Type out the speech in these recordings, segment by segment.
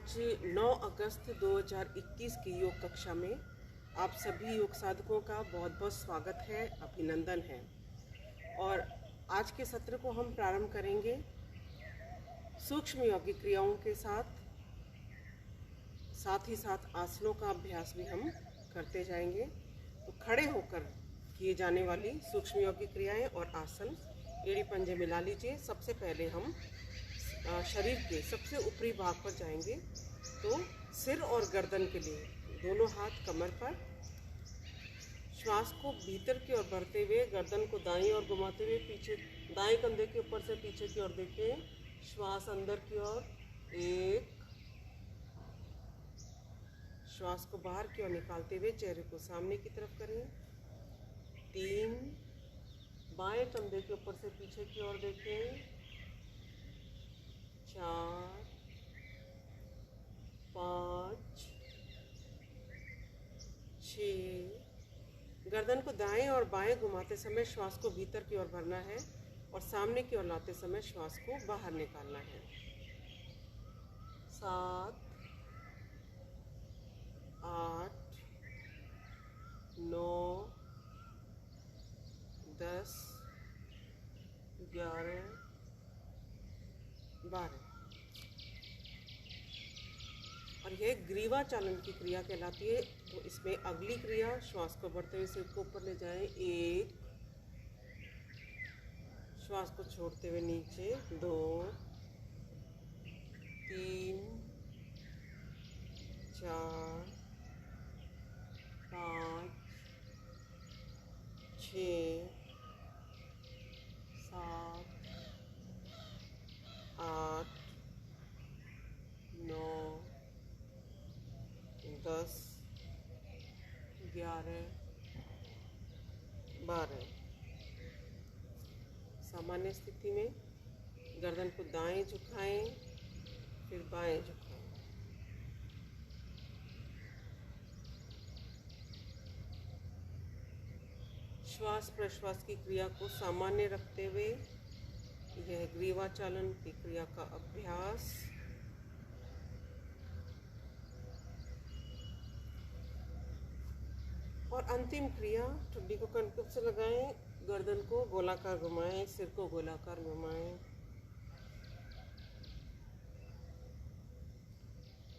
आज 9 अगस्त 2021 की योग कक्षा में आप सभी योग साधकों का बहुत बहुत स्वागत है, अभिनंदन है। और आज के सत्र को हम प्रारंभ करेंगे सूक्ष्म योगिक क्रियाओं के साथ ही साथ आसनों का अभ्यास भी हम करते जाएंगे। तो खड़े होकर किए जाने वाली सूक्ष्म योगिक क्रियाएं और आसन एड़ी पंजे मिला लीजिए। सबसे पहले हम शरीर के सबसे ऊपरी भाग पर जाएंगे। तो सिर और गर्दन के लिए दोनों हाथ कमर पर, श्वास को भीतर की ओर भरते हुए गर्दन को दाईं ओर घुमाते हुए पीछे दाएं कंधे के ऊपर से पीछे की ओर देखें। श्वास अंदर की ओर, एक, श्वास को बाहर की ओर निकालते हुए चेहरे को सामने की तरफ करें। 3, बाएं कंधे के ऊपर से पीछे की ओर देखें। 4, 5, 6। गर्दन को दाएं और बाएं घुमाते समय श्वास को भीतर की ओर भरना है और सामने की ओर लाते समय श्वास को बाहर निकालना है। 7, 8, 9, 10, 11, 12। और यह ग्रीवा चालन की क्रिया कहलाती है। तो इसमें अगली क्रिया, श्वास को बढ़ते हुए सिर को ऊपर ले जाएं। 1, श्वास को छोड़ते हुए नीचे। 2, 3, 4, 5, 6, 7, 8, 9, 10, 11, 12। सामान्य स्थिति में गर्दन को दाएं झुकाएं, फिर बाएं झुकाएं। श्वास प्रश्वास की क्रिया को सामान्य रखते हुए यह ग्रीवा चालन की क्रिया का अभ्यास। और अंतिम क्रिया, ठुड्डी को कनकब से लगाएं, गर्दन को गोलाकार घुमाएं, सिर को गोलाकार घुमाएं।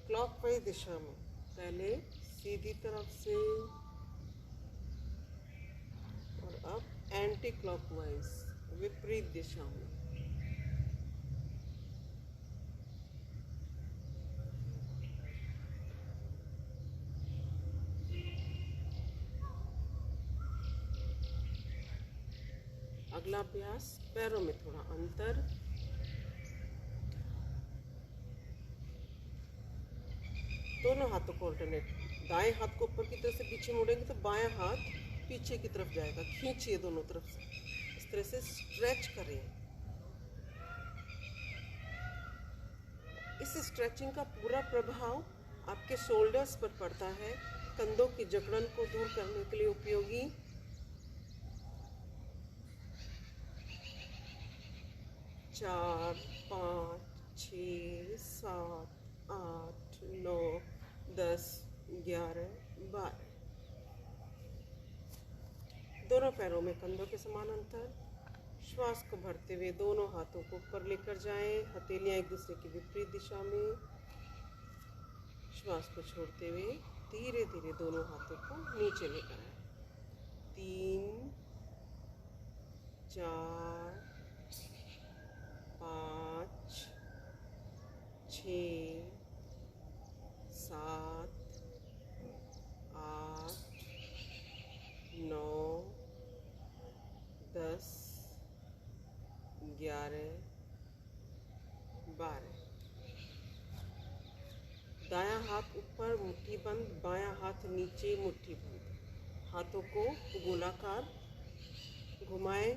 क्लॉकवाइज दिशा में, पहले सीधी तरफ से और अब एंटी क्लॉकवाइज, विपरीत दिशा में। अगला अभ्यास, पैरों में थोड़ा अंतर। दोनों हाथों को ऑल्टरनेट, दाएं हाथ को ऊपर की तरफ से पीछे मोड़ेंगे तो बायां हाथ पीछे की तरफ जाएगा। खींचिए दोनों तरफ से, इस तरह से स्ट्रेच करें। इस स्ट्रेचिंग का पूरा प्रभाव आपके शोल्डर्स पर पड़ता है, कंधों की जकड़न को दूर करने के लिए उपयोगी। 4, 5, 6, 7, 8, 9, 10, 11, 12। दोनों पैरों में कंधों के समान अंतर। श्वास को भरते हुए दोनों हाथों को ऊपर लेकर जाएं, हथेलियां एक दूसरे की विपरीत दिशा में। श्वास को छोड़ते हुए धीरे धीरे दोनों हाथों को नीचे लेकर आए। 3, 4, 5, 6, 7, 8, 9, 10, 11, 12। दायां हाथ ऊपर मुट्ठी बंद, बायां हाथ नीचे मुट्ठी बंद। हाथों को गोलाकार घुमाएं।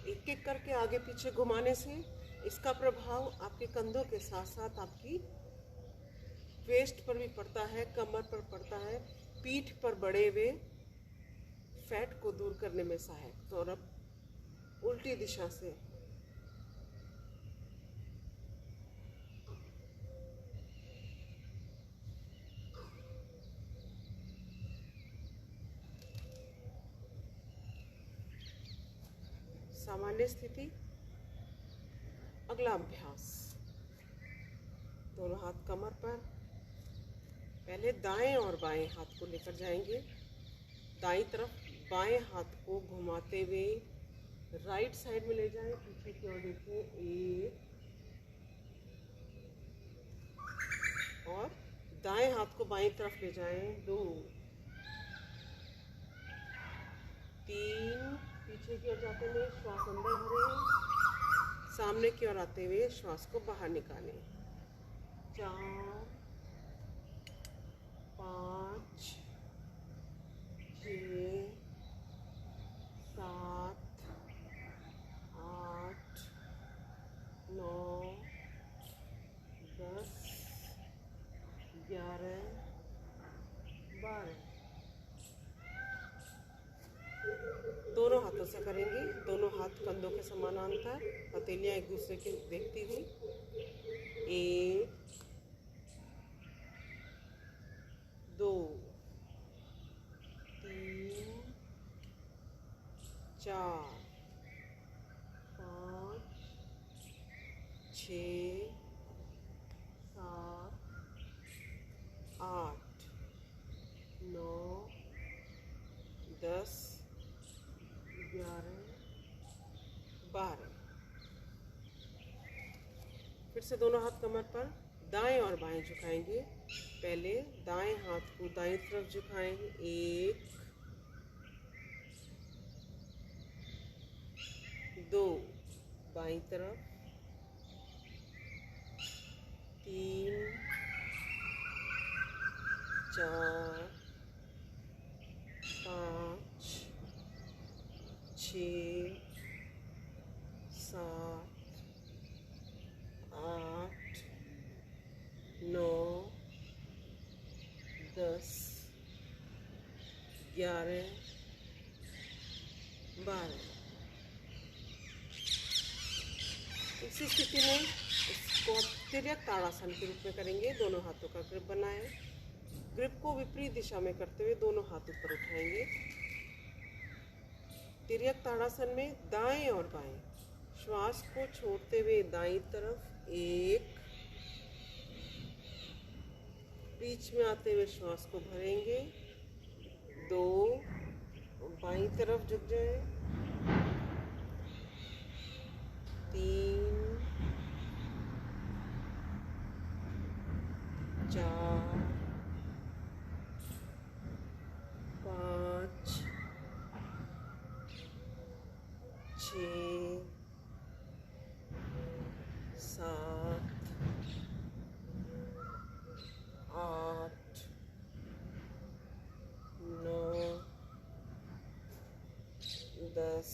एक एक करके आगे पीछे घुमाने से इसका प्रभाव आपके कंधों के साथ साथ आपकी वेस्ट पर भी पड़ता है, कमर पर पड़ता है, पीठ पर बढ़े हुए फैट को दूर करने में सहायक। तो अब उल्टी दिशा से। सामान्य स्थिति। अगला अभ्यास, दोनों हाथ कमर पर। पहले दाएं और बाएं हाथ को लेकर जाएंगे। दाईं तरफ बाएं हाथ को घुमाते हुए राइट साइड में ले जाएं, पीछे की ओर देखें, 1, और दाएं हाथ को बाईं तरफ ले जाएं, 2, 3, पीछे की ओर जाते हुए श्वास अंदर भरें, सामने की ओर आते हुए श्वास को बाहर निकालें, 4, 5, 6, 7, 8, 9, 10, 11, 12। दोनों हाथों से करेंगे। दोनों हाथ कंधों के समानांतर, हथेलियां एक दूसरे के देखती हुई। 1, 2, 3, 4, 5, 6, 7, 8, 9, 10, 11, 12। फिर से दोनों हाथ कमर पर, दाएं और बाएं झुकाएंगे। पहले दाएं हाथ को दाईं तरफ झुकाएंगे, 1, 2, बाईं तरफ, 3, 4, 5, 6, 7, 8, 9, 10, 11, 12। इसी स्थिति में इसको तिर्यक ताड़ासन के रूप में करेंगे। दोनों हाथों का ग्रिप बनाएं। ग्रिप को विपरीत दिशा में करते हुए दोनों हाथ ऊपर उठाएंगे। तिर्यक ताड़ासन में दाएं और बाएं श्वास को छोड़ते हुए दाईं तरफ, 1, बीच में आते हुए श्वास को भरेंगे, 2, बाईं तरफ झुक जाए, 3, 4, 5, 6, 7, 8, 9, 10,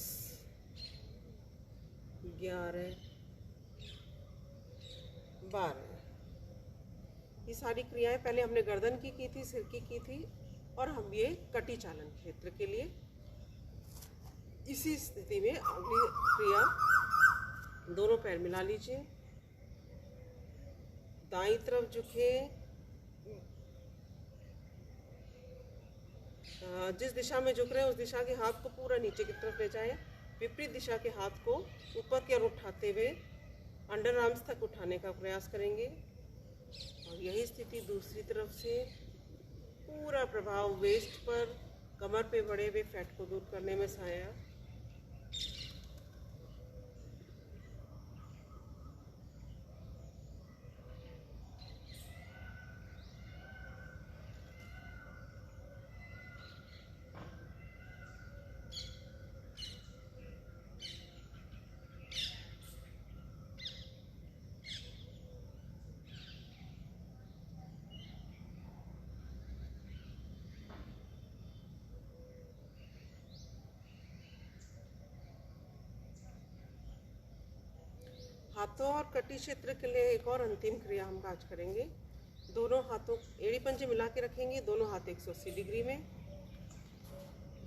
11, 12। ये सारी क्रियाएं पहले हमने गर्दन की थी, सिर की थी, और हम ये कटी चालन क्षेत्र के लिए। इसी स्थिति में अगली क्रिया, दोनों पैर मिला लीजिए, दाईं तरफ झुके, जिस दिशा में झुक रहे हैं उस दिशा के हाथ को पूरा नीचे की तरफ ले जाएं। विपरीत दिशा के हाथ को ऊपर की ओर उठाते हुए अंडर आर्म्स तक उठाने का प्रयास करेंगे। और यही स्थिति दूसरी तरफ से। पूरा प्रभाव वेस्ट पर, कमर पे बढ़े हुए फैट को दूर करने में सहायक। हाथों और कटी क्षेत्र के लिए एक और अंतिम क्रिया हम आज करेंगे। दोनों हाथों एड़ी पंजे मिला के रखेंगे, दोनों हाथ 180 डिग्री में।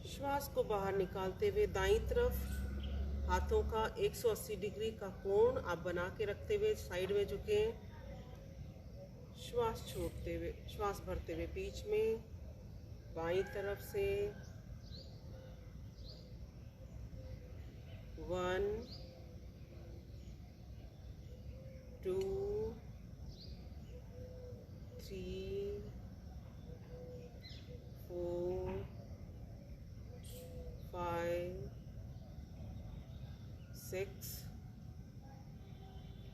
श्वास को बाहर निकालते हुए दाईं तरफ हाथों का 180 डिग्री का कोण आप बना के रखते हुए साइड में झुकें। श्वास छोड़ते हुए, श्वास भरते हुए बीच में, बाईं तरफ से 1 2 3 4 5 6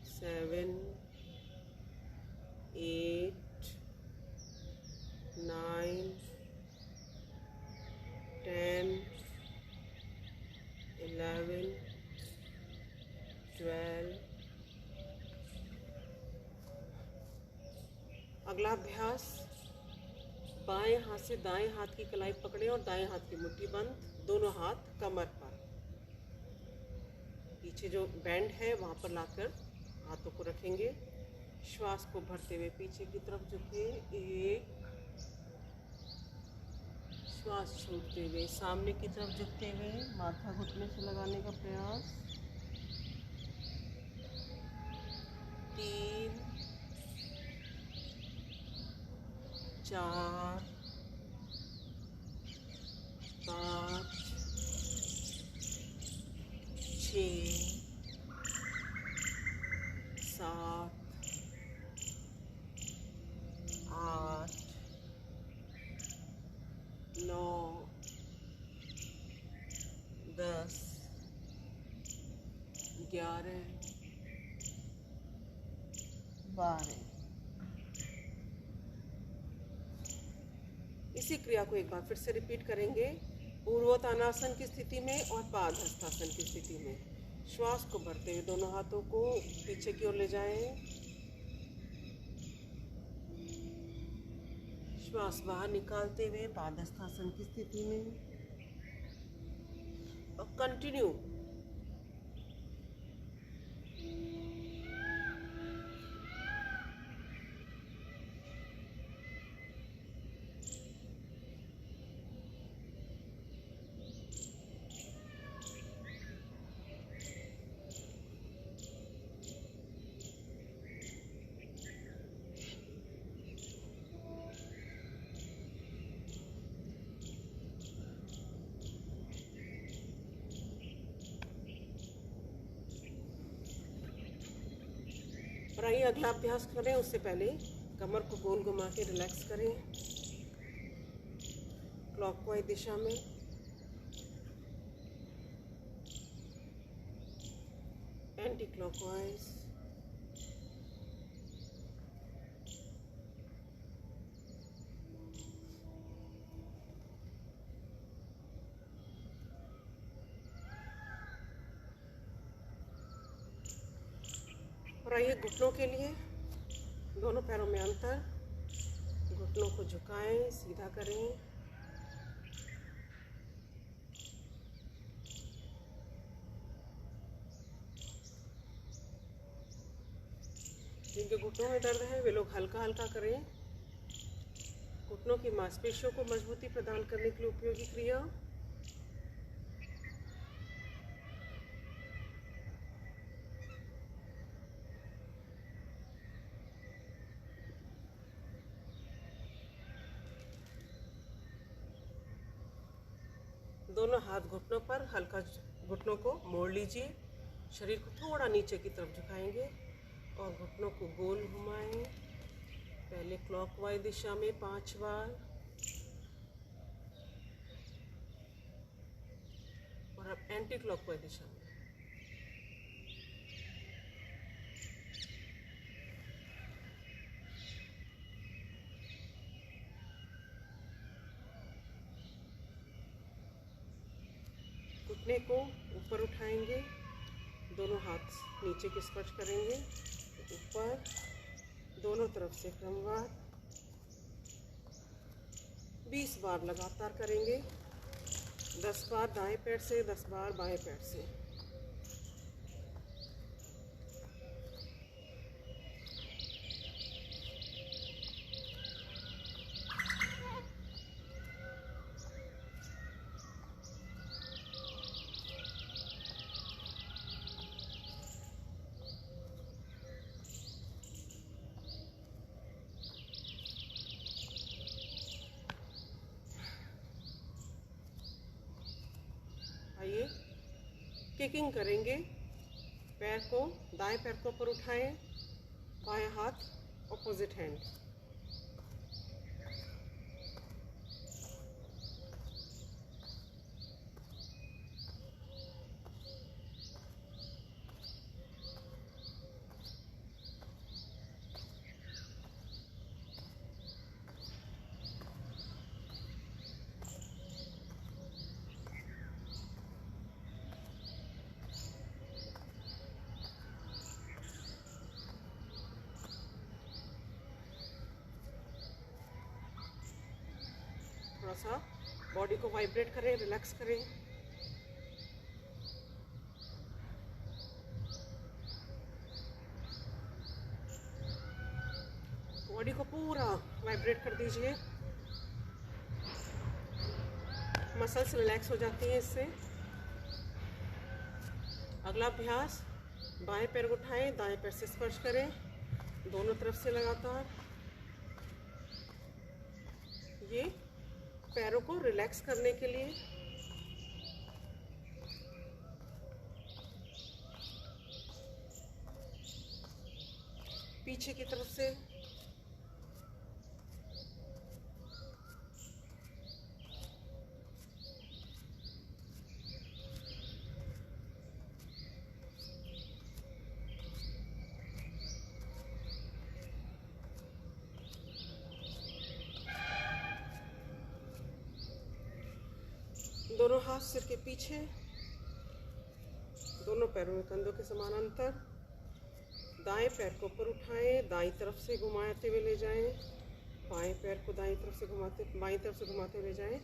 7 8 9 10 11 12। अगला अभ्यास, बाएं हाथ से दाएं हाथ की कलाई पकड़ें और दाएं हाथ की मुट्ठी बंद, दोनों हाथ कमर पर, पीछे जो बैंड है वहाँ पर लाकर हाथों को रखेंगे। श्वास को भरते हुए पीछे की तरफ झुके, 1, श्वास छोड़ते हुए सामने की तरफ झुकते हुए माथा घुटने से लगाने का प्रयास, 3 4 5 6 7 8 9 10 11 12। इसी क्रिया को एक बार फिर से रिपीट करेंगे, पूर्वोत्तानासन की स्थिति में और पादहस्तासन की स्थिति में। श्वास को भरते हुए दोनों हाथों को पीछे की ओर ले जाएं, श्वास बाहर निकालते हुए पादहस्तासन की स्थिति में, और कंटिन्यू। और आइए अगला अभ्यास करें। उससे पहले कमर को गोल घुमा के रिलैक्स करें, क्लॉकवाइज दिशा में, एंटी क्लॉकवाइज। और आइए घुटनों के लिए, दोनों पैरों में अंतर, घुटनों को झुकाएं, सीधा करें, जिनके घुटनों में दर्द है वे लोग हल्का हल्का करें। घुटनों की मांसपेशियों को मजबूती प्रदान करने के लिए उपयोगी क्रिया। दोनों हाथ घुटनों पर, हल्का घुटनों को मोड़ लीजिए, शरीर को थोड़ा नीचे की तरफ झुकाएंगे और घुटनों को गोल घुमाएं। पहले क्लॉकवाइज दिशा में 5 बार और अब एंटी क्लॉकवाइज दिशा में। घुटने को ऊपर उठाएंगे, दोनों हाथ नीचे के स्पर्श करेंगे, ऊपर, दोनों तरफ से क्रमवार 20 बार लगातार करेंगे। 10 बार दाएं पैर से, 10 बार बाएं पैर से। किकिंग करेंगे। पैर को, दाएं पैर को ऊपर उठाएं, बायां हाथ ऑपोजिट हैंड। थोड़ा सा बॉडी को वाइब्रेट करें, रिलैक्स करें। बॉडी को पूरा वाइब्रेट कर दीजिए, मसल्स रिलैक्स हो जाती हैं इससे। अगला अभ्यास, बाएं पैर को उठाएं, दाएं पैर से स्पर्श करें, दोनों तरफ से लगातार। ये पैरों को रिलैक्स करने के लिए। पीछे की तरफ से। दोनों हाथ सिर के पीछे, दोनों पैरों में कंधों के समान अंतर। दाएं पैर को ऊपर उठाएं, दाईं तरफ से घुमाते हुए ले जाएं, बाएं पैर को दाईं तरफ से बाईं तरफ से घुमाते हुए ले जाएं।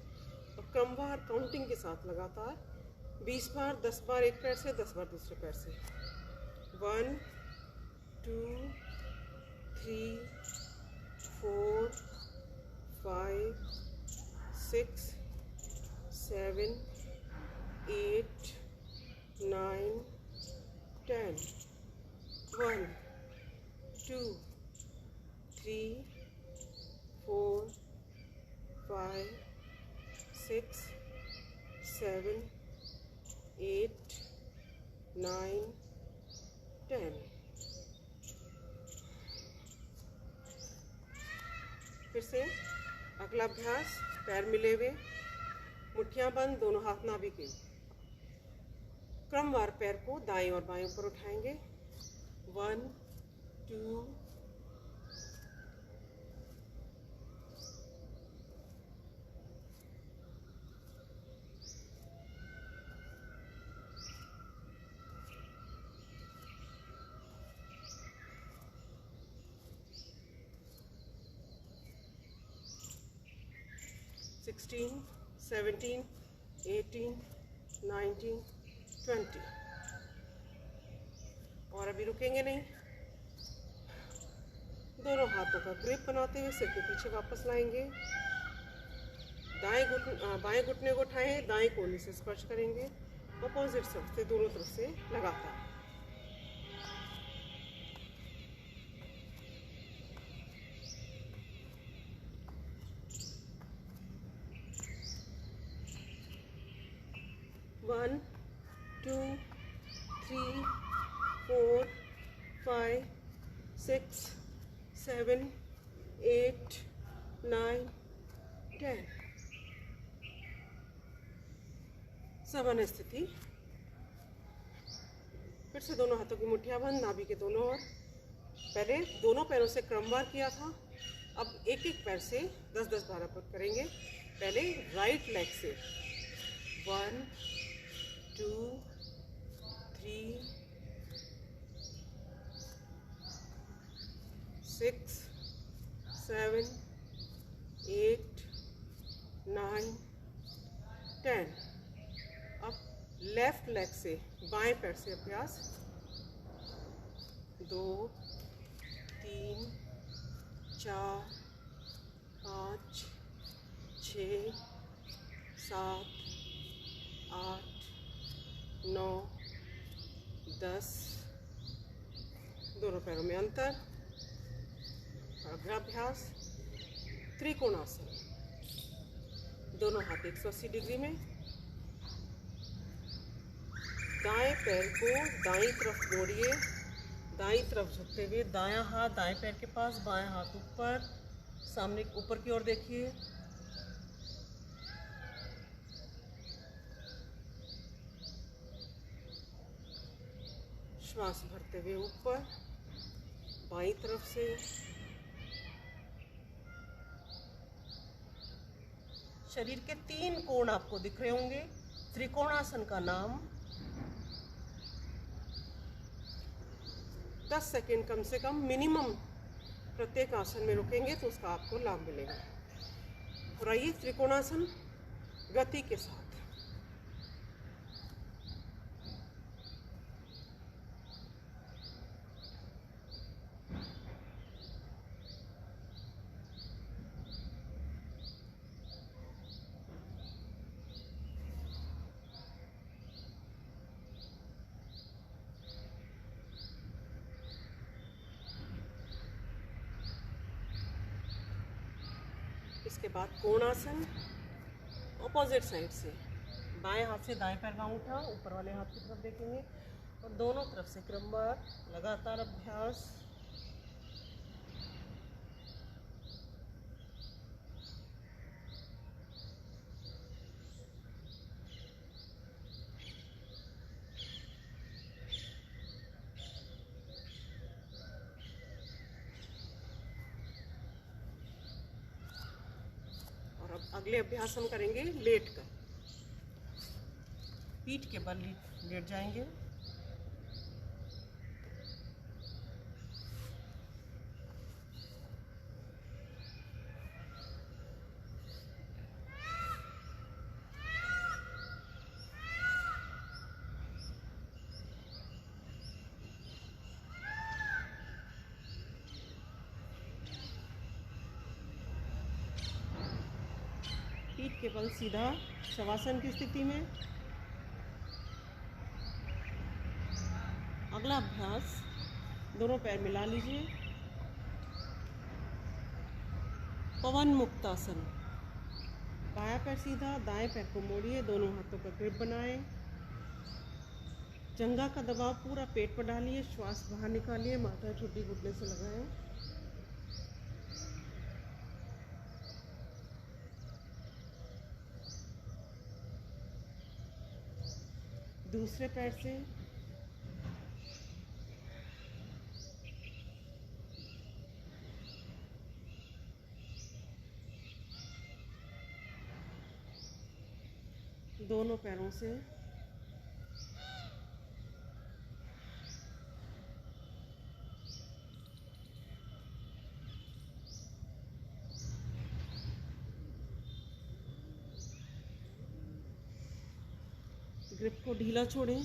और क्रमवार काउंटिंग के साथ लगातार 20 बार, 10 बार एक पैर से, 10 बार दूसरे पैर से। 1 2 3 4 5 6 7 8 9 10। 1 2 3 4 5 6 7 8 9 10। फिर से अगला अभ्यास, पैर मिले हुए, मुट्ठियां बंद, दोनों हाथ नाभि के। क्रमवार पैर को दाएं और बाएं ऊपर उठाएंगे। 1 2 16 17 18 19 20। और अभी रुकेंगे नहीं, दोनों हाथों का ग्रिप बनाते हुए सिर के पीछे वापस लाएंगे। बाएं घुटने को उठाएं, दाएं कोहनी से स्पर्श करेंगे, अपोजिट साइड से, दोनों तरफ से लगातार। One, 2 3 4 5 6 7 8 9 10। सामान्य स्थिति। फिर से दोनों हाथों की मुट्ठियां बंद, नाभि के दोनों ओर। पहले दोनों पैरों से क्रमवार किया था, अब एक एक पैर से 10-10 बार अप करेंगे। पहले राइट लेग से 1 2 3 6 7 8 9 10। अब लेफ्ट लेग से बाएं पैर से अभ्यास। 2 3 4 5 6 7 8 9 10। दोनों पैरों में अंतर। अगला अभ्यास, त्रिकोणासन। दोनों हाथ 180 डिग्री में, दाएं पैर को दाईं तरफ मोड़िए, दाईं तरफ झुकते हुए दायां हाथ दाएं पैर के पास, बायां हाथ ऊपर, सामने ऊपर की ओर देखिए। श्वास भरते हुए ऊपर, बाईं तरफ से। शरीर के 3 कोण आपको दिख रहे होंगे। त्रिकोणासन का नाम। 10 सेकेंड कम से कम मिनिमम प्रत्येक आसन में रुकेंगे तो उसका आपको लाभ मिलेगा। और आइए त्रिकोणासन गति के साथ। इसके बाद कोणासन ऑपोजिट साइड से। बाएं हाथ से दाएं पैर का अंगूठा ऊपर वाले हाथ की तरफ देखेंगे और दोनों तरफ से क्रमवार लगातार अभ्यास। अगले अभ्यास हम करेंगे लेट कर। पीठ के बल लेट जाएंगे। पीठ के बल सीधा शवासन की स्थिति में। अगला अभ्यास, दोनों पैर मिला लीजिए। पवन मुक्तासन। बायां पैर सीधा, दाएं पैर को मोड़िए, दोनों हाथों पर ग्रिप बनाएं। जंघा का दबाव पूरा पेट पर डालिए, श्वास बाहर निकालिए, माथा छोटी घुटने से लगाएं। दूसरे पैर से दोनों पैरों से ग्रिप को ढीला छोड़ें,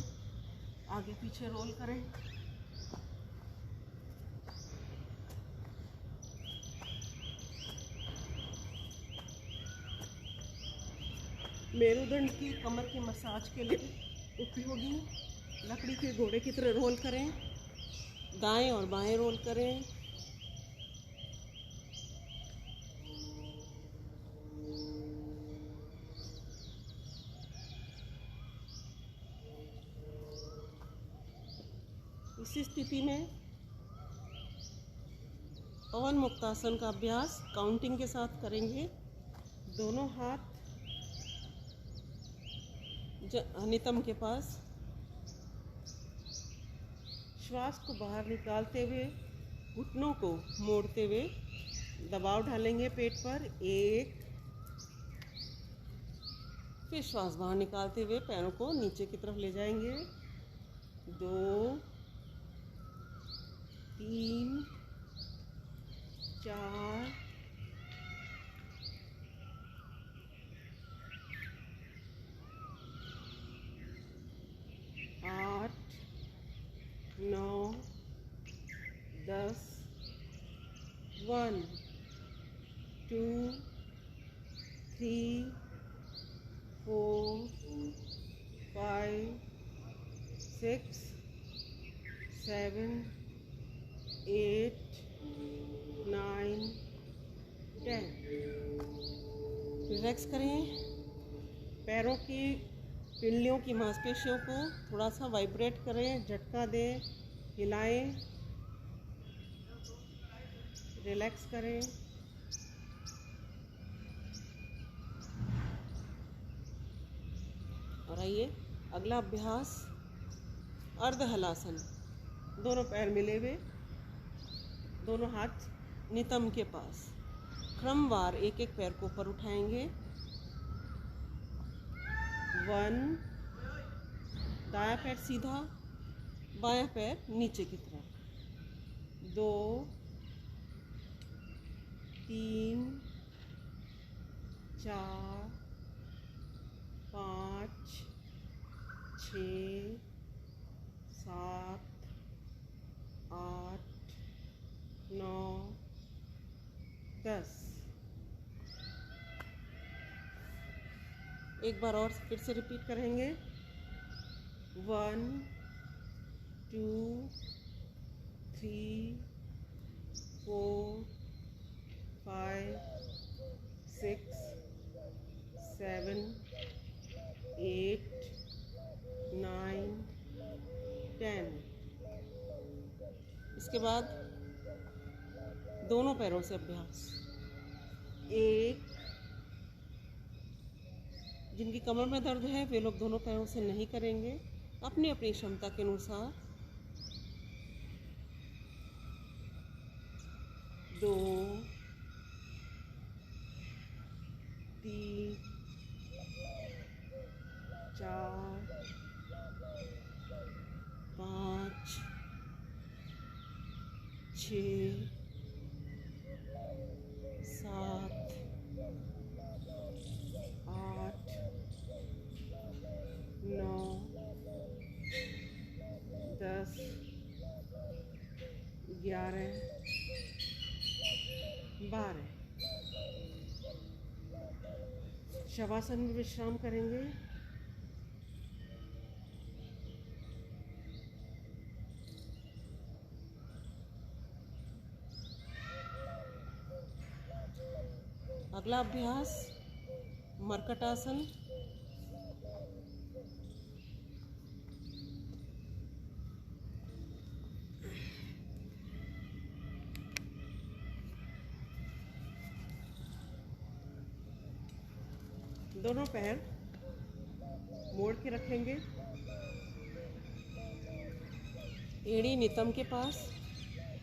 आगे पीछे रोल करें। मेरुदंड की कमर की मसाज के लिए उपयोगी लकड़ी के घोड़े की तरह रोल करें। दाएं और बाएं रोल करें। इसी स्थिति में पवन मुक्तासन का अभ्यास काउंटिंग के साथ करेंगे। दोनों हाथ नितंब के पास, श्वास को बाहर निकालते हुए घुटनों को मोड़ते हुए दबाव डालेंगे पेट पर। 1, फिर श्वास बाहर निकालते हुए पैरों को नीचे की तरफ ले जाएंगे। 2, 3, 4, 8, 9, 10, 1, 2, 3, 4, 5, 6, 7, 8, 9, 10। रिलैक्स करें। पैरों की पिंडलियों की मांसपेशियों को थोड़ा सा वाइब्रेट करें, झटका दें, हिलाएं, रिलैक्स करें। और आइए अगला अभ्यास अर्ध हलासन। दोनों पैर मिले हुए, दोनों हाथ नितंब के पास, क्रमवार एक एक पैर को ऊपर उठाएंगे। 1, दायां पैर सीधा, बायां पैर नीचे की तरफ। 2, 3, 4, 5, 6, 7, 8, 9, 10। एक बार और फिर से रिपीट करेंगे। 1, 2, 3, 4, 5, 6, 7, 8, 9, 10। इसके बाद दोनों पैरों से अभ्यास। एक, जिनकी कमर में दर्द है वे लोग दोनों पैरों से नहीं करेंगे, अपनी अपनी क्षमता के अनुसार। 2, 3, 4, 5, 6, 7, 8, 9, 10, 11, 12। शवासन में विश्राम करेंगे। अगला अभ्यास मर्कटासन। दोनों पैर मोड़ के रखेंगे, एड़ी नितंब के पास,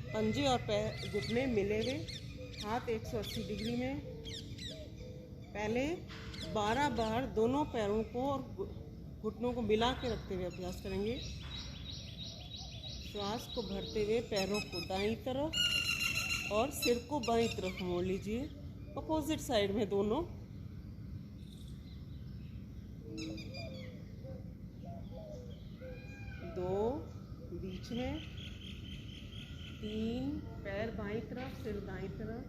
पंजे और पैर घुटने मिले हुए, हाथ 180 डिग्री में। पहले 12 बार दोनों पैरों को और घुटनों को मिला के रखते हुए अभ्यास करेंगे। श्वास को भरते हुए पैरों को दाईं तरफ और सिर को बाईं तरफ मोड़ लीजिए, अपोजिट साइड में दोनों। 2 बीच में, 3 पैर बाईं तरफ, सिर दाईं तरफ,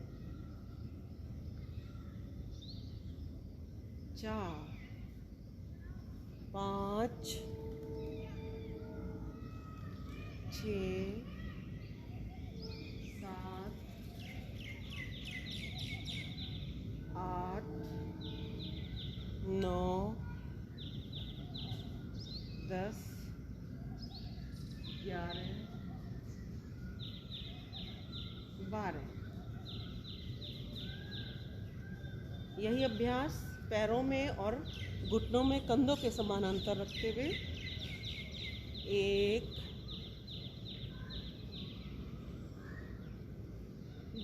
4, 5, 6, 7, 8, 9, 10, 11, 12। यही अभ्यास पैरों में और घुटनों में कंधों के समानांतर रखते हुए 1,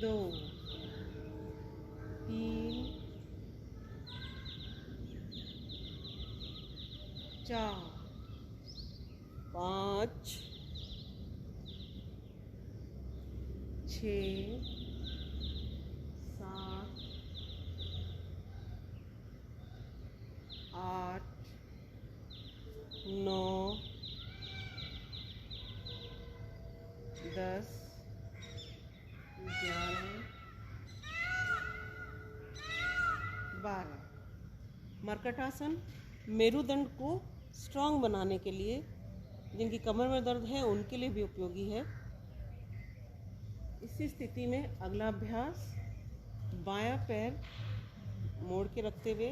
2, 3, 4, 5, 6, 7, 8, 9, 10, 11, 12। मर्कटासन मेरुदंड को स्ट्रॉन्ग बनाने के लिए, जिनकी कमर में दर्द है उनके लिए भी उपयोगी है। इसी स्थिति में अगला अभ्यास बायां पैर मोड़ के रखते हुए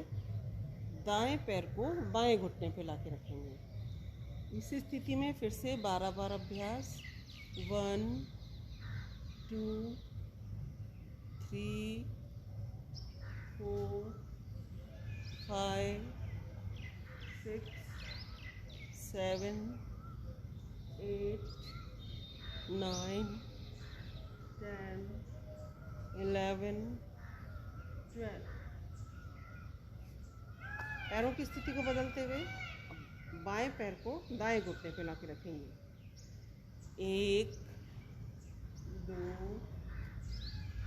दाएं पैर को बाएं घुटने पे लाके रखेंगे। इस स्थिति में फिर से 12 बार अभ्यास। 1 2 3 4 5 6 7 8 9 10 11 12। पैरों की स्थिति को बदलते हुए बाएं पैर को दाएं घुटने पे लाके रखेंगे। 1 2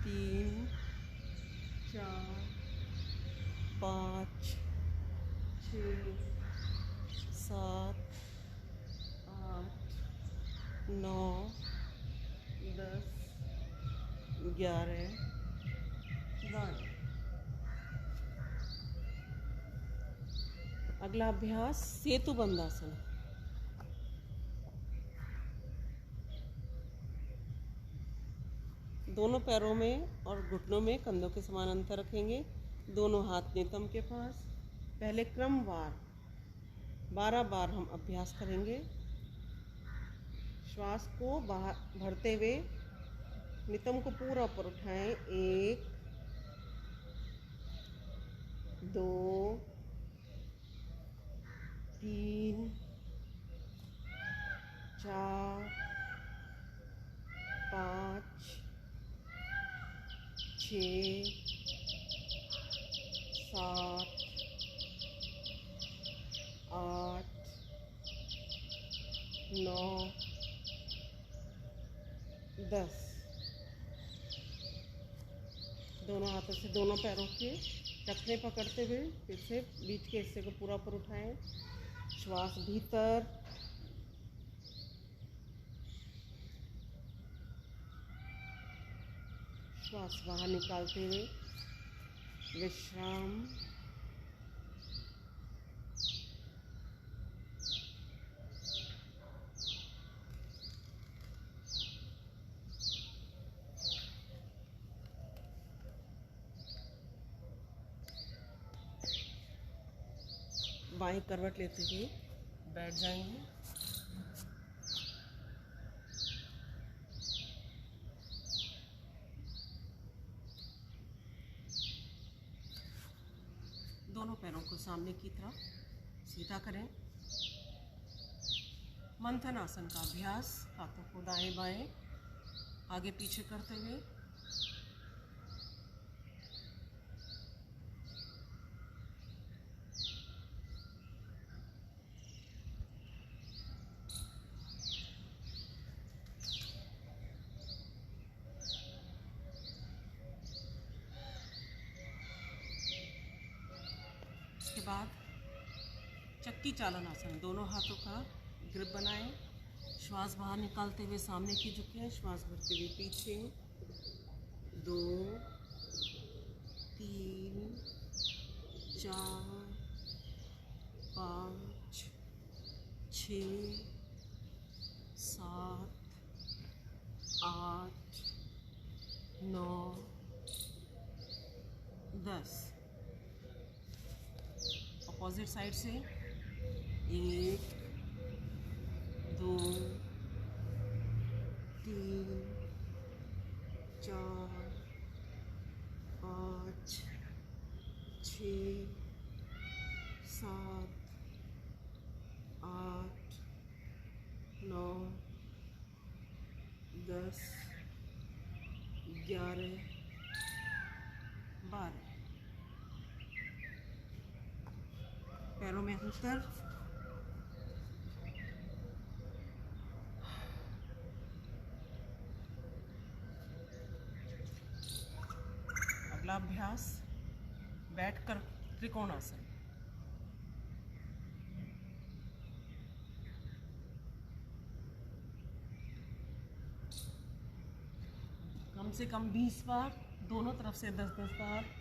3 4 5 6 7 8 9 10 11 12। अगला अभ्यास सेतु बंधासन। दोनों पैरों में और घुटनों में कंधों के समान अंतर रखेंगे। दोनों हाथ नितंब के पास। पहले क्रमवार 12 बार हम अभ्यास करेंगे। श्वास को बाहर भरते हुए नितंब को पूरा ऊपर उठाएं। 1 2 3 4 5 6 7 8 9 10। दोनों हाथों से दोनों पैरों के टखने पकड़ते हुए फिर से बीच के हिस्से को पूरा ऊपर उठाएं। श्वास भीतर, श्वास बाहर निकालते हुए विश्राम। बाएं करवट लेते हुए बैठ जाएंगे। दोनों पैरों को सामने की तरफ सीधा करें। मंथन आसन का अभ्यास। हाथों को दाएं बाएं आगे पीछे करते हुए के बाद चक्की चालन आसन। दोनों हाथों का ग्रिप बनाएं। श्वास बाहर निकालते हुए सामने की झुकें। श्वास भरते हुए पीछे। 2 3 4 5 6 7 8 9 10। अपोजिट साइड से 1 2 3 4 5 6 7 8 9 10 11 12। पैरों में अंतर। अगला अभ्यास बैठकर त्रिकोणासन। कम से कम 20 बार, दोनों तरफ से 10-10 बार।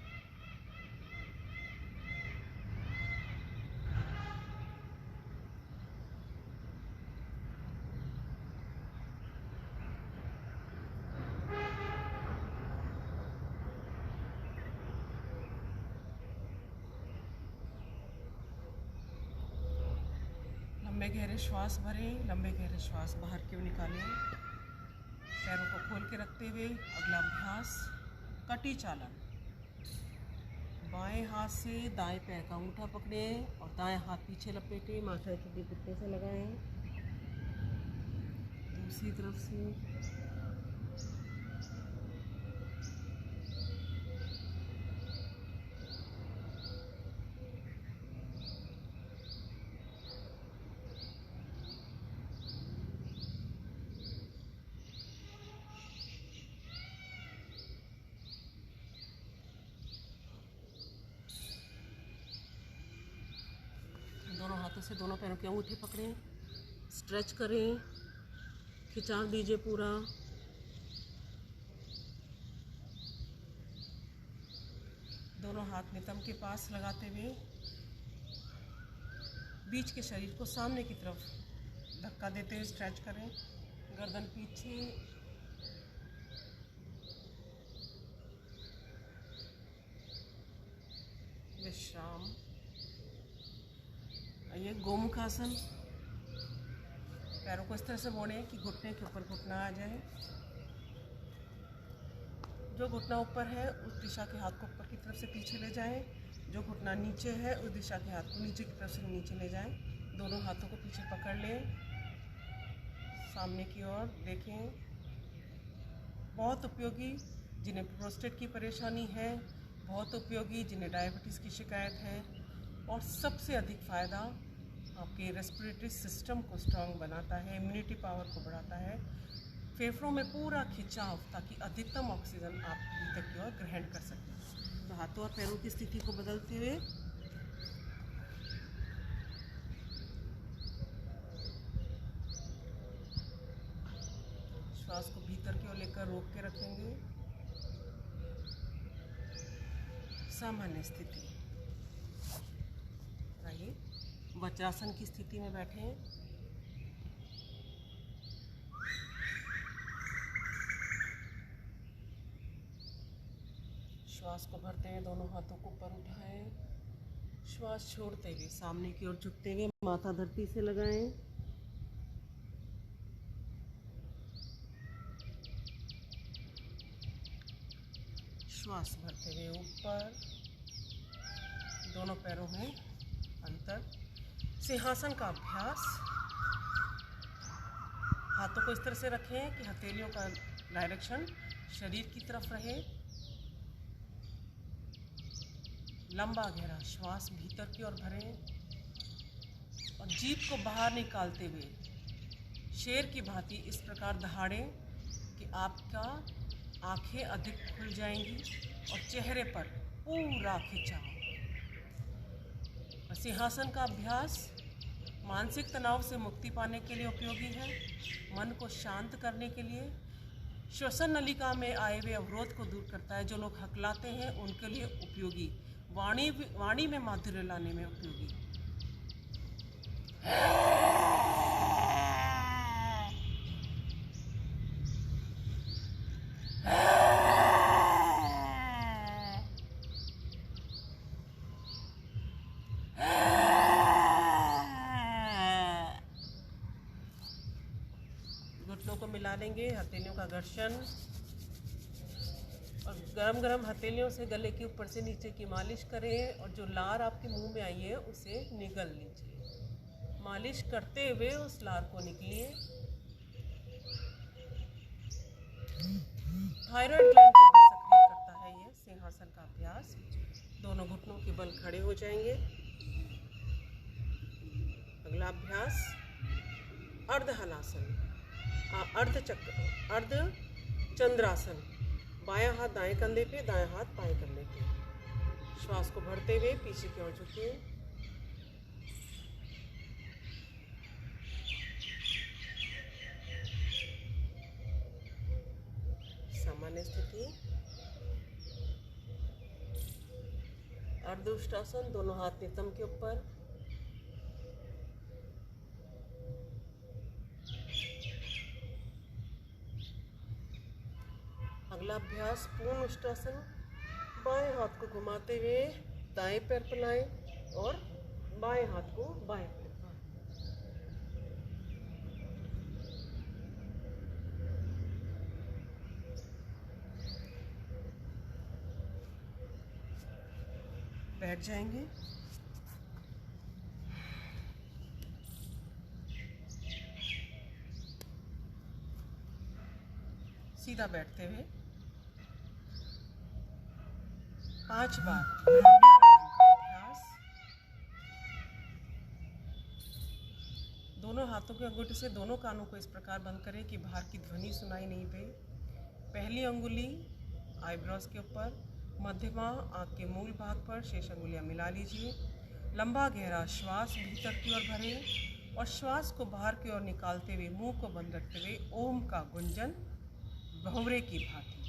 लंबे गहरे श्वास भरें, लंबे गहरे श्वास बाहर क्यों निकालें। पैरों को खोल के रखते हुए अगला अभ्यास कटी चालन। बाएं हाथ से दाएं पैर का अंगूठा पकड़ें और दाएं हाथ पीछे लपेटें, माथा के घुटने से लगाएं। दूसरी तरफ से दोनों हाथों से दोनों पैरों के अंगूठे पकड़ें, स्ट्रेच करें, खिंचाव दीजिए पूरा। दोनों हाथ नितंब के पास लगाते हुए बीच के शरीर को सामने की तरफ धक्का देते हुए स्ट्रेच करें, गर्दन पीछे, विश्राम। आइए गोमुख आसन। पैरों को इस तरह से मोड़ें कि घुटने के ऊपर घुटना आ जाए। जो घुटना ऊपर है उस दिशा के हाथ को ऊपर की तरफ से पीछे ले जाएं, जो घुटना नीचे है उस दिशा के हाथ को नीचे की तरफ से नीचे ले जाएं। दोनों हाथों को पीछे पकड़ लें, सामने की ओर देखें। बहुत उपयोगी जिन्हें प्रोस्टेट की परेशानी है, बहुत उपयोगी जिन्हें डायबिटीज़ की शिकायत है, और सबसे अधिक फ़ायदा आपके रेस्पिरेटरी सिस्टम को स्ट्रांग बनाता है, इम्यूनिटी पावर को बढ़ाता है, फेफड़ों में पूरा खिंचाव, ताकि अधिकतम ऑक्सीजन आप भीतर की ओर ग्रहण कर सकें। तो हाथों और पैरों की स्थिति को बदलते हुए श्वास को भीतर की ओर लेकर रोक के रखेंगे। सामान्य स्थिति। आइए वज्रासन की स्थिति में बैठें। श्वास को भरते हुए दोनों हाथों को ऊपर उठाएं, श्वास छोड़ते हुए सामने की ओर झुकते हुए माथा धरती से लगाएं। श्वास भरते हुए ऊपर, दोनों पैरों में अंतर। सिंहासन का अभ्यास। हाथों को इस तरह से रखें कि हथेलियों का डायरेक्शन शरीर की तरफ रहे। लंबा गहरा श्वास भीतर की ओर भरें और जीभ को बाहर निकालते हुए शेर की भांति इस प्रकार दहाड़ें कि आपका आंखें अधिक खुल जाएंगी और चेहरे पर पूरा खिंचाव। सिंहासन का अभ्यास मानसिक तनाव से मुक्ति पाने के लिए उपयोगी है, मन को शांत करने के लिए, श्वसन नलिका में आए हुए अवरोध को दूर करता है। जो लोग हकलाते हैं उनके लिए उपयोगी, वाणी में माधुर्य लाने में उपयोगी। घुटनों को मिला लेंगे, हथेलियों का घर्षण, और गरम गरम हथेलियों से गले के ऊपर से नीचे की मालिश करें और जो लार आपके मुंह में आई है उसे निगल लीजिए। मालिश करते हुए उस लार को निकलिए। थायराइड ग्लैंड को भी सक्रिय करता है ये सिंहासन का अभ्यास। दोनों घुटनों के बल खड़े हो जाएंगे। अगला अभ्यास अर्ध हलासन, अर्ध चंद्रासन। बायां हाथ दाएं कंधे पे, दायां हाथ बाएं कंधे पे। श्वास को भरते हुए पीछे की ओर झुकिए। सामान्य स्थिति। अर्धउष्टासन, दोनों हाथ नितंब के ऊपर। अगला अभ्यास पूर्ण उष्टासन। बाएं हाथ को घुमाते हुए दाएं पैर पर लाएं और बाएं हाथ को बाएं पैर पर। बैठ जाएंगे। सीधा बैठते हुए 5 बार भ्रामरी प्राणायाम का अभ्यास। दोनों हाथों के अंगूठे से दोनों कानों को इस प्रकार बंद करें कि बाहर की ध्वनि सुनाई नहीं दे। पहली अंगुली आईब्रोज के ऊपर, मध्यमा आंख के मूल भाग पर, शेष अंगुलियां मिला लीजिए। लंबा गहरा श्वास भीतर की ओर भरें और श्वास को बाहर की ओर निकालते हुए मुंह को बंद रखते हुए ओम का गुंजन भंवरे की भांति।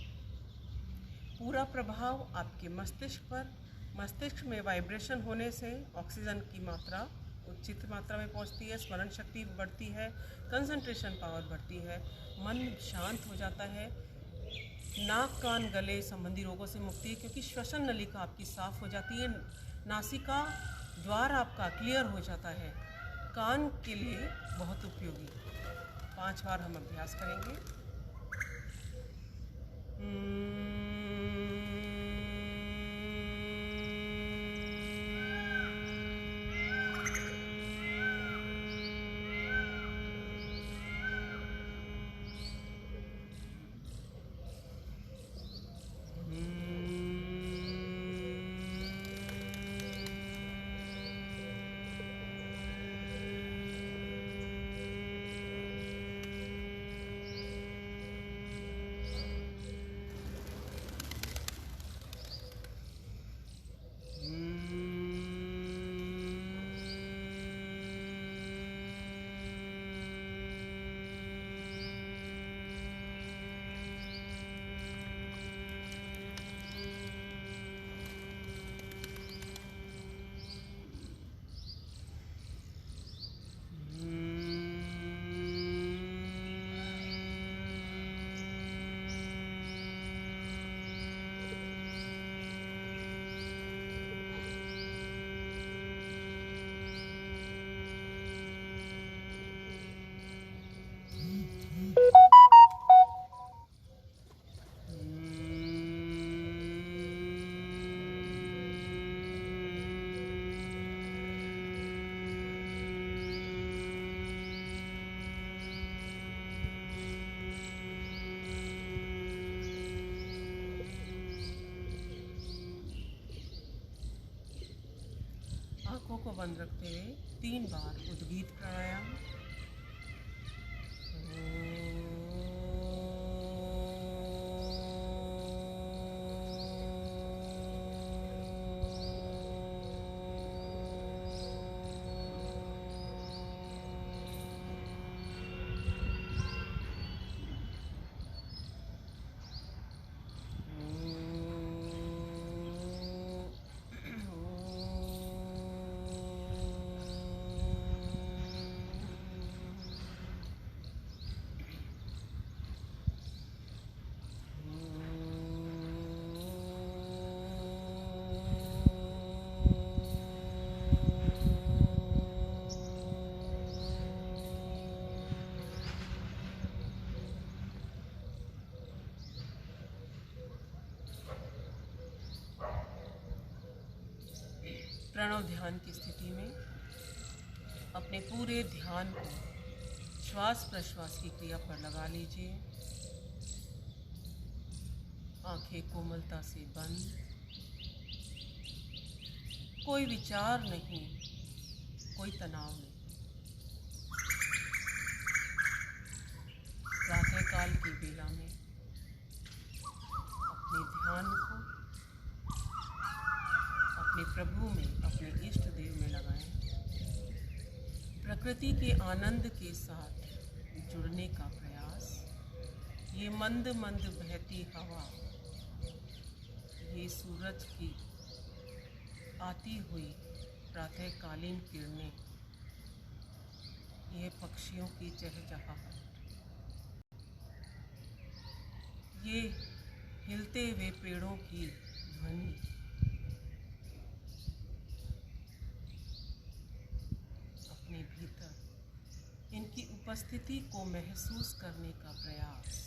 पूरा प्रभाव आपके मस्तिष्क पर। मस्तिष्क में वाइब्रेशन होने से ऑक्सीजन की मात्रा उचित मात्रा में पहुंचती है, स्मरण शक्ति बढ़ती है, कंसंट्रेशन पावर बढ़ती है, मन शांत हो जाता है, नाक कान गले संबंधी रोगों से मुक्ति, क्योंकि श्वसन नलिका आपकी साफ हो जाती है, नासिका द्वार आपका क्लियर हो जाता है, कान के लिए बहुत उपयोगी। 5 बार हम अभ्यास करेंगे। आंखों को बंद रखते हुए 3 बार उद्गीत प्राणायाम। प्रणव ध्यान की स्थिति में अपने पूरे ध्यान को श्वास प्रश्वास की क्रिया पर लगा लीजिए। आंखें कोमलता से बंद, कोई विचार नहीं, कोई तनाव नहीं। प्रातःकाल की बेला में अपने ध्यान को अपने प्रभु में, अपने इष्ट देव में लगाएं। प्रकृति के आनंद के साथ जुड़ने का प्रयास। ये मंद मंद बहती हवा, ये सूरज की आती हुई प्रातःकालीन किरणें, ये पक्षियों की चहचहाहट, ये हिलते हुए पेड़ों की ध्वनि, अपने भीतर इनकी उपस्थिति को महसूस करने का प्रयास।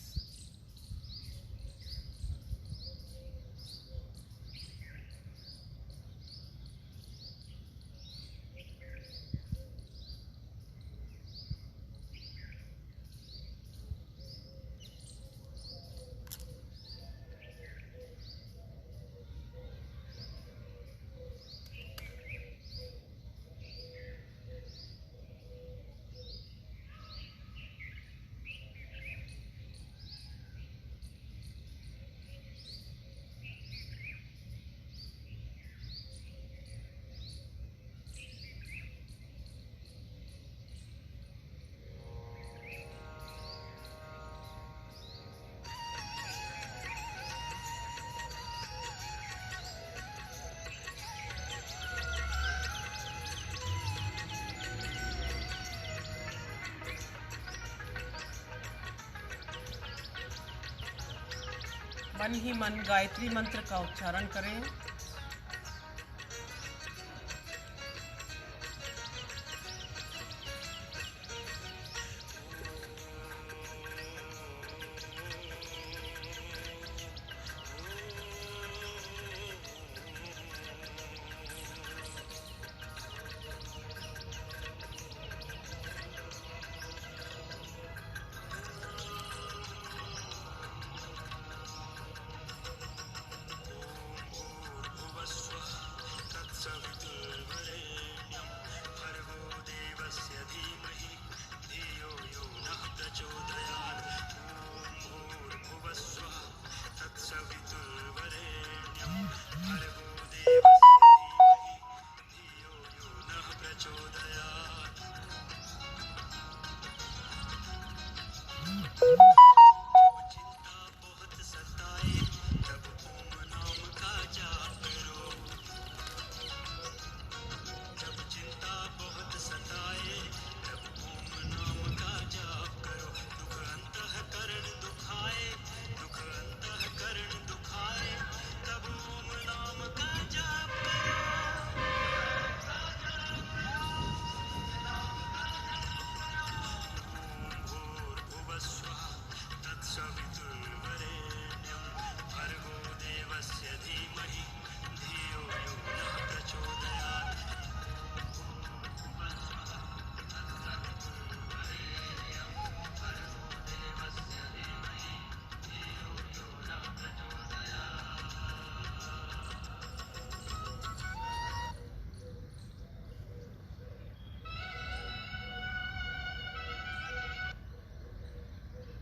मन ही मन गायत्री मंत्र का उच्चारण करें।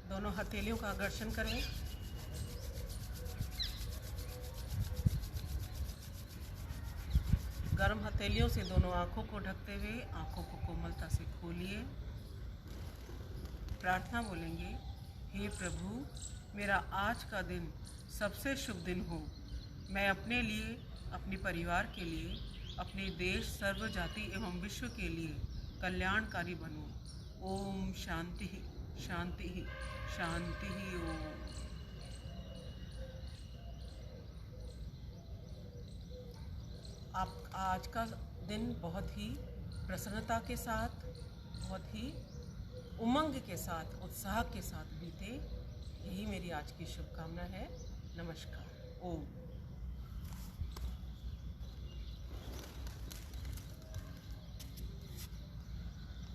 दोनों हथेलियों का घर्षण करें। गर्म हथेलियों से दोनों आंखों को ढकते हुए आंखों को कोमलता से खोलिए। प्रार्थना बोलेंगे, हे प्रभु, मेरा आज का दिन सबसे शुभ दिन हो। मैं अपने लिए, अपने परिवार के लिए, अपने देश, सर्व जाति एवं विश्व के लिए कल्याणकारी बनूं। ओम शांति शांति शांति। ओम। आप आज का दिन बहुत ही प्रसन्नता के साथ, बहुत ही उमंग के साथ, उत्साह के साथ बीते, यही मेरी आज की शुभकामना है। नमस्कार। ओम।